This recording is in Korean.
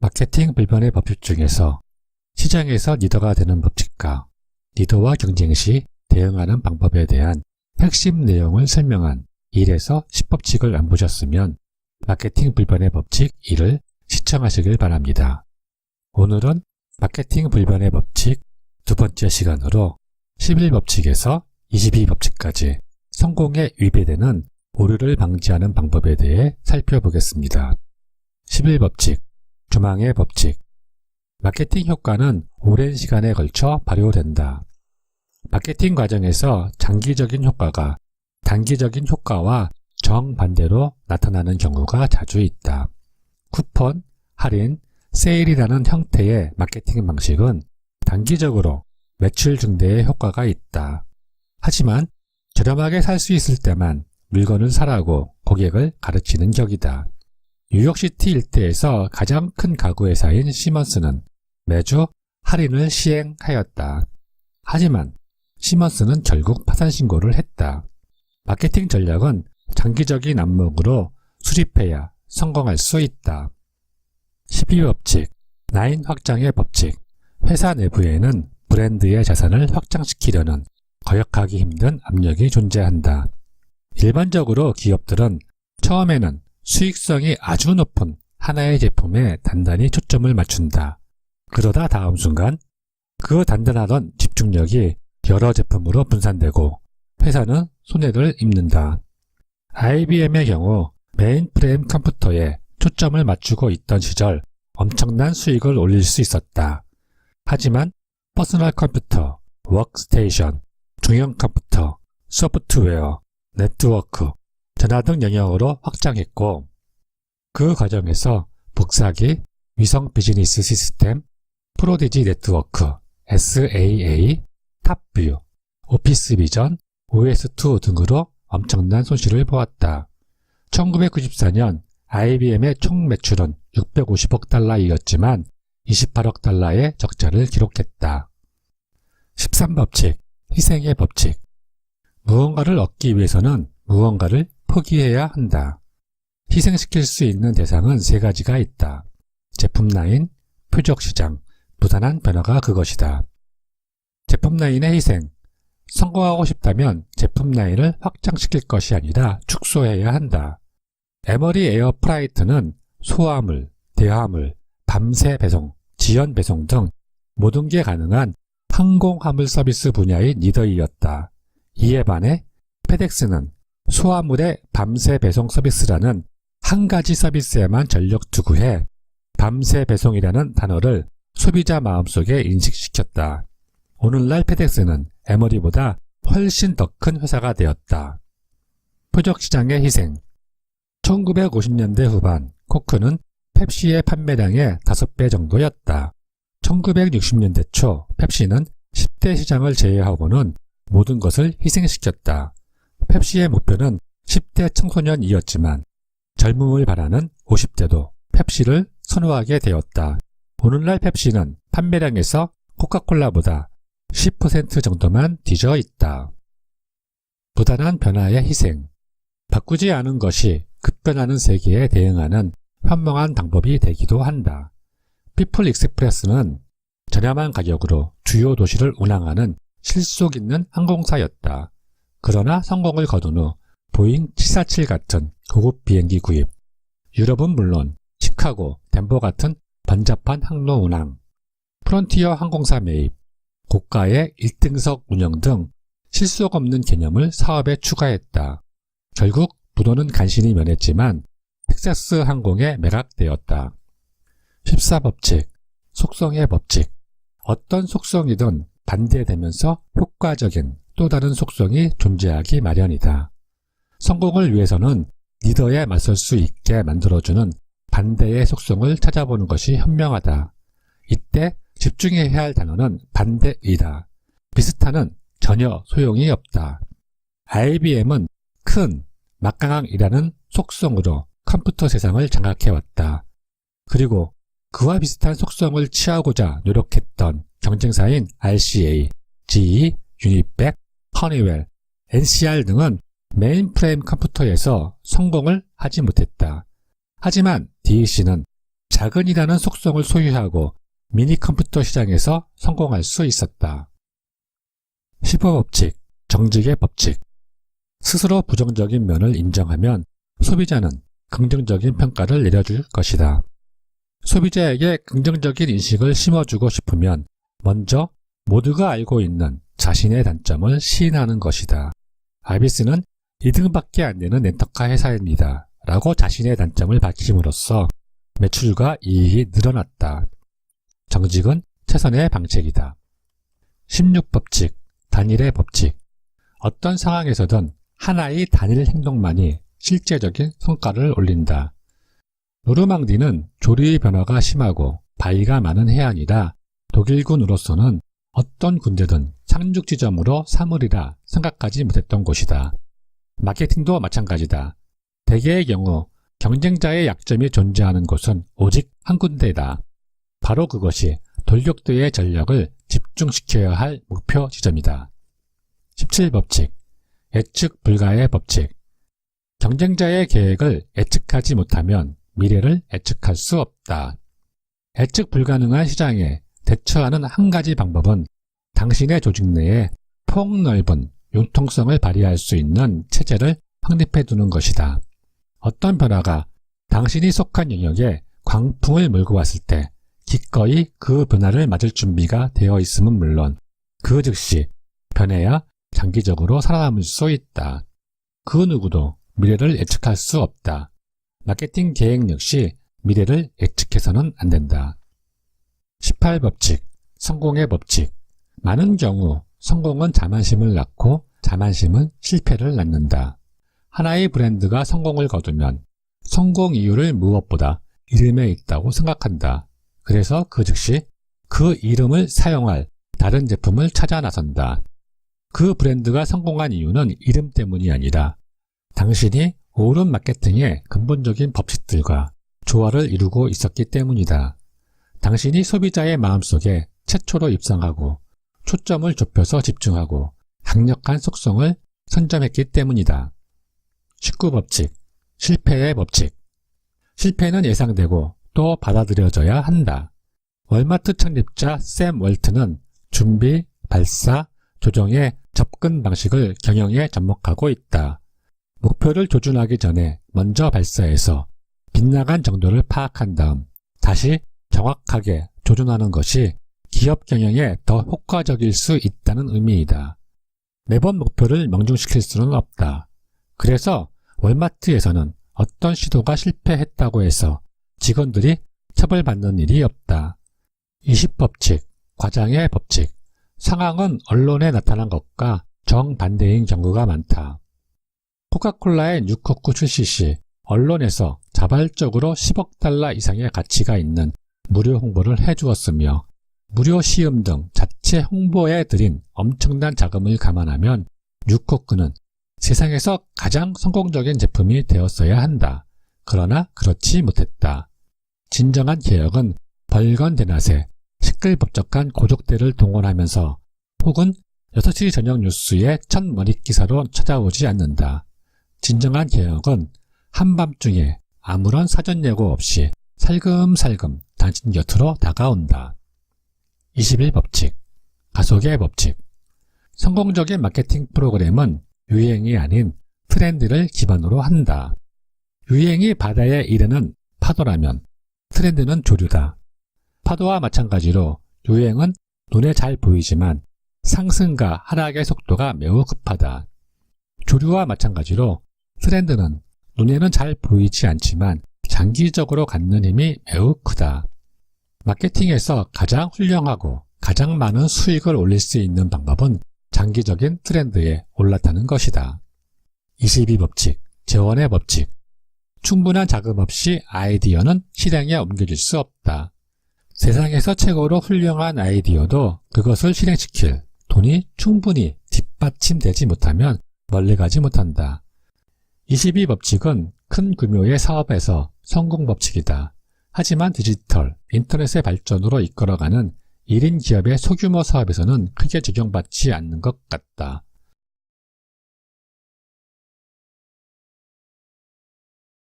마케팅 불변의 법칙 중에서 시장에서 리더가 되는 법칙과 리더와 경쟁 시 대응하는 방법에 대한 핵심 내용을 설명한 1에서 10법칙을 안 보셨으면 마케팅 불변의 법칙 1을 시청하시길 바랍니다. 오늘은 마케팅 불변의 법칙 두 번째 시간으로 11법칙에서 22법칙까지 성공에 위배되는 오류를 방지하는 방법에 대해 살펴보겠습니다. 11법칙, 조망의 법칙. 마케팅 효과는 오랜 시간에 걸쳐 발효된다. 마케팅 과정에서 장기적인 효과가 단기적인 효과와 정반대로 나타나는 경우가 자주 있다. 쿠폰, 할인, 세일이라는 형태의 마케팅 방식은 단기적으로 매출 증대에 효과가 있다. 하지만 저렴하게 살 수 있을 때만 물건을 사라고 고객을 가르치는 격이다. 뉴욕시티 일대에서 가장 큰 가구 회사인 시먼스는 매주 할인을 시행하였다. 하지만 시먼스는 결국 파산 신고를 했다. 마케팅 전략은 장기적인 안목으로 수립해야 성공할 수 있다. 12법칙, 9 확장의 법칙. 회사 내부에는 브랜드의 자산을 확장시키려는 거역하기 힘든 압력이 존재한다. 일반적으로 기업들은 처음에는 수익성이 아주 높은 하나의 제품에 단단히 초점을 맞춘다. 그러다 다음 순간 그 단단하던 집중력이 여러 제품으로 분산되고 회사는 손해를 입는다. IBM의 경우 메인프레임 컴퓨터에 초점을 맞추고 있던 시절 엄청난 수익을 올릴 수 있었다. 하지만 퍼스널 컴퓨터, 워크스테이션, 중형 컴퓨터, 소프트웨어, 네트워크, 전화 등 영역으로 확장했고 그 과정에서 복사기, 위성 비즈니스 시스템, 프로디지 네트워크, SAA, 탑뷰, 오피스 비전, OS2 등으로 엄청난 손실을 보았다. 1994년 IBM의 총 매출은 650억 달러이었지만 28억 달러의 적자를 기록했다. 13법칙, 희생의 법칙. 무언가를 얻기 위해서는 무언가를 포기해야 한다. 희생시킬 수 있는 대상은 세 가지가 있다. 제품 라인, 표적 시장, 무단한 변화가 그것이다. 제품 라인의 희생. 성공하고 싶다면 제품 라인을 확장시킬 것이 아니라 축소해야 한다. 에머리 에어프라이트는 소화물, 대화물, 밤새 배송, 지연 배송 등 모든 게 가능한 항공화물 서비스 분야의 리더이었다. 이에 반해 페덱스는 소화물의 밤새 배송 서비스라는 한 가지 서비스에만 전력 투구해 밤새 배송이라는 단어를 소비자 마음속에 인식시켰다. 오늘날 페덱스는 에머리보다 훨씬 더 큰 회사가 되었다. 표적 시장의 희생. 1950년대 후반 코크는 펩시의 판매량의 5배 정도였다. 1960년대 초 펩시는 10대 시장을 제외하고는 모든 것을 희생시켰다. 펩시의 목표는 10대 청소년이었지만 젊음을 바라는 50대도 펩시를 선호하게 되었다. 오늘날 펩시는 판매량에서 코카콜라보다 10% 정도만 뒤져 있다. 부단한 변화의 희생. 바꾸지 않은 것이 급변하는 세계에 대응하는 현명한 방법이 되기도 한다. 피플 익스프레스는 저렴한 가격으로 주요 도시를 운항하는 실속 있는 항공사였다. 그러나 성공을 거둔 후 보잉 747 같은 고급 비행기 구입, 유럽은 물론 시카고, 덴버 같은 번잡한 항로 운항, 프론티어 항공사 매입, 고가의 1등석 운영 등 실속 없는 개념을 사업에 추가했다. 결국 부도는 간신히 면했지만 텍사스 항공에 매각되었다. 14법칙, 속성의 법칙. 어떤 속성이든 반대되면서 효과적인 또 다른 속성이 존재하기 마련이다. 성공을 위해서는 리더에 맞설 수 있게 만들어주는 반대의 속성을 찾아보는 것이 현명하다. 이때 집중해야 할 단어는 반대이다. 비슷한은 전혀 소용이 없다. IBM은 큰, 막강함이라는 속성으로 컴퓨터 세상을 장악해왔다. 그리고 그와 비슷한 속성을 취하고자 노력했던 경쟁사인 RCA, GE, 유니백, 허니웰, NCR 등은 메인프레임 컴퓨터에서 성공을 하지 못했다. 하지만 DEC는 작은이라는 속성을 소유하고 미니 컴퓨터 시장에서 성공할 수 있었다. 15법칙, 정직의 법칙. 스스로 부정적인 면을 인정하면 소비자는 긍정적인 평가를 내려줄 것이다. 소비자에게 긍정적인 인식을 심어주고 싶으면 먼저 모두가 알고 있는 자신의 단점을 시인하는 것이다. 아비스는 2등밖에 안 되는 렌터카 회사입니다. 라고 자신의 단점을 밝힘으로써 매출과 이익이 늘어났다. 정직은 최선의 방책이다. 16법칙, 단일의 법칙. 어떤 상황에서든 하나의 단일 행동만이 실제적인 성과를 올린다. 노르망디는 조류의 변화가 심하고 바위가 많은 해안이라 독일군으로서는 어떤 군대든 상륙 지점으로 삼으리라 생각하지 못했던 곳이다. 마케팅도 마찬가지다. 대개의 경우 경쟁자의 약점이 존재하는 곳은 오직 한 군데다. 바로 그것이 돌격대의 전력을 집중시켜야 할 목표 지점이다. 17법칙, 예측 불가의 법칙. 경쟁자의 계획을 예측하지 못하면 미래를 예측할 수 없다. 예측 불가능한 시장에 대처하는 한 가지 방법은 당신의 조직 내에 폭넓은 융통성을 발휘할 수 있는 체제를 확립해 두는 것이다. 어떤 변화가 당신이 속한 영역에 광풍을 몰고 왔을 때 기꺼이 그 변화를 맞을 준비가 되어 있음은 물론 그 즉시 변해야 장기적으로 살아남을 수 있다. 그 누구도 미래를 예측할 수 없다. 마케팅 계획 역시 미래를 예측해서는 안 된다. 18법칙, 성공의 법칙. 많은 경우 성공은 자만심을 낳고 자만심은 실패를 낳는다. 하나의 브랜드가 성공을 거두면 성공 이유를 무엇보다 이름에 있다고 생각한다. 그래서 그 즉시 그 이름을 사용할 다른 제품을 찾아 나선다. 그 브랜드가 성공한 이유는 이름 때문이 아니라 당신이 옳은 마케팅의 근본적인 법칙들과 조화를 이루고 있었기 때문이다. 당신이 소비자의 마음속에 최초로 입성하고 초점을 좁혀서 집중하고 강력한 속성을 선점했기 때문이다. 19법칙, 실패의 법칙. 실패는 예상되고 또 받아들여져야 한다. 월마트 창립자 샘 월트는 준비, 발사, 조정의 접근 방식을 경영에 접목하고 있다. 목표를 조준하기 전에 먼저 발사해서 빗나간 정도를 파악한 다음 다시 정확하게 조준하는 것이 기업 경영에 더 효과적일 수 있다는 의미이다. 매번 목표를 명중시킬 수는 없다. 그래서 월마트에서는 어떤 시도가 실패했다고 해서 직원들이 처벌받는 일이 없다. 20법칙, 과장의 법칙. 상황은 언론에 나타난 것과 정반대인 경우가 많다. 코카콜라의 뉴코크 출시 시 언론에서 자발적으로 10억 달러 이상의 가치가 있는 무료 홍보를 해주었으며 무료 시음 등 자체 홍보에 들인 엄청난 자금을 감안하면 뉴코크는 세상에서 가장 성공적인 제품이 되었어야 한다. 그러나 그렇지 못했다. 진정한 개혁은 벌건 대낮에 시끌벅적한 고족대를 동원하면서 혹은 6시 저녁 뉴스의 첫 머릿기사로 찾아오지 않는다. 진정한 개혁은 한밤중에 아무런 사전 예고 없이 살금살금 당신 곁으로 다가온다. 21법칙, 가속의 법칙. 성공적인 마케팅 프로그램은 유행이 아닌 트렌드를 기반으로 한다. 유행이 바다에 이르는 파도라면 트렌드는 조류다. 파도와 마찬가지로 유행은 눈에 잘 보이지만 상승과 하락의 속도가 매우 급하다. 조류와 마찬가지로 트렌드는 눈에는 잘 보이지 않지만 장기적으로 갖는 힘이 매우 크다. 마케팅에서 가장 훌륭하고 가장 많은 수익을 올릴 수 있는 방법은 장기적인 트렌드에 올라타는 것이다. 22법칙, 재원의 법칙. 충분한 자금 없이 아이디어는 실행에 옮겨질 수 없다. 세상에서 최고로 훌륭한 아이디어도 그것을 실행시킬 돈이 충분히 뒷받침되지 못하면 멀리 가지 못한다. 22법칙은 큰 규모의 사업에서 성공 법칙이다. 하지만 디지털, 인터넷의 발전으로 이끌어가는 1인 기업의 소규모 사업에서는 크게 적용받지 않는 것 같다.